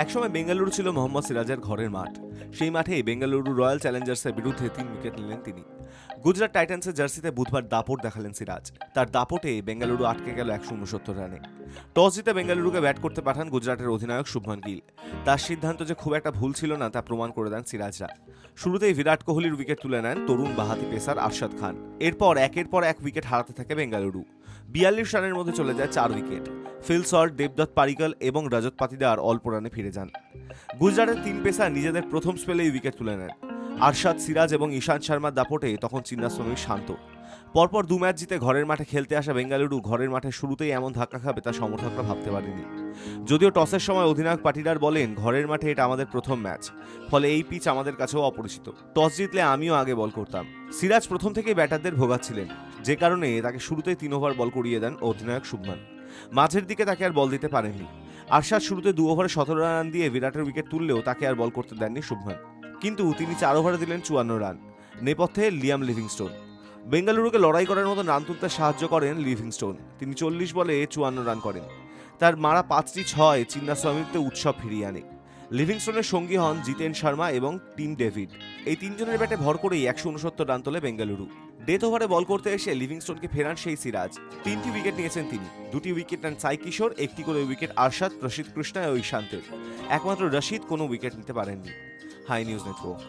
একসময় বেঙ্গালুরু ছিল মোহাম্মদ সিরাজের ঘরের মাঠ। সেই মাঠেই বেঙ্গালুরু রয়্যাল চ্যালেঞ্জার্সের বিরুদ্ধে 3 উইকেট নিলেন তিনি। গুজরাট টাইটান্সের জার্সিতে বুধবার দাপট দেখালেন সিরাজ। তার দাপটে বেঙ্গালুরু আটকে গেল 169 রানে। টস জিতে বেঙ্গালুরুকে ব্যাট করতে পাঠান গুজরাটের অধিনায়ক শুভমান গিল। তার সিদ্ধান্ত যে খুব একটা ভুল ছিল না তা প্রমাণ করে দেন সিরাজরা। শুরুতেই বিরাট কোহলির উইকেট তুলে নেন তরুণ বাঁহাতি পেসার আরশাদ খান। এরপর একের পর এক উইকেট হারাতে থাকে বেঙ্গালুরু। 42 রানের মধ্যে চলে যায় 4 উইকেট। ফিল সল্ট, দেবদত্ত পারিকল এবং রজত পাতিদার অল্প রানে ফিরে যান। গুজরাটের 3 পেসার নিজেদের প্রথম স্পেলেই উইকেট তুলে নেন। আরশাদ, সিরাজ এবং ঈশান্ত শর্মার দাপটে তখন চিন্নাস্বামী শান্ত। পরপর 2 ম্যাচ জিতে ঘরের মাঠে খেলতে আসা বেঙ্গালুরু ঘরের মাঠে শুরুতেই এমন ধাক্কা খাবে তা সমর্থকরা ভাবতে পারেনি। যদিও টসের সময় অধিনায়ক পাটিদার বলেন, ঘরের মাঠে এটা আমাদের প্রথম ম্যাচ, ফলে এই পিচ আমাদের কাছেও অপরিচিত। টস জিতলে আমিও আগে বল করতাম। সিরাজ প্রথম থেকেই ব্যাটারদের ভোগাচ্ছিলেন, যে কারণে তাকে শুরুতেই 3 ওভার বল করিয়ে দেন অধিনায়ক শুভমান। মাঝের দিকে তাকে আর বল দিতে পারেননি। আরশাদ শুরুতে 2 ওভারে 17 রান দিয়ে বিরাটের উইকেট তুললেও তাকে আর বল করতে দেননি শুভমান। কিন্তু তিনি 4 ওভারে দিলেন 54 রান। নেপথ্যে লিয়াম লিভিংস্টোন। বেঙ্গালুরুকে লড়াই করার মতো রান তুলতে সাহায্য করেন লিভিংস্টোন। তিনি 40 বলে 54 রান করেন। তার মারা 5টি 6 চিন্নাস্বামীতে উৎসব ফিরিয়ে আনে। লিভিংস্টোনের সঙ্গী হন জিতেন শর্মা এবং টিম ডেভিড। এই 3 জনের ব্যাটে ভর করেই 169 রান তোলে বেঙ্গালুরু। ডেথ ওভারে বল করতে এসে লিভিংস্টোনকে ফেরান সেই সিরাজ। 3টি উইকেট নিয়েছেন তিনি। 2টি উইকেট নেন সাই কিশোর, 1টি করে উইকেট আরশাদ, প্রসিদ্ধ কৃষ্ণা ও ঈশান্তের। একমাত্র রশিদ কোনো উইকেট নিতে পারেননি। High news network.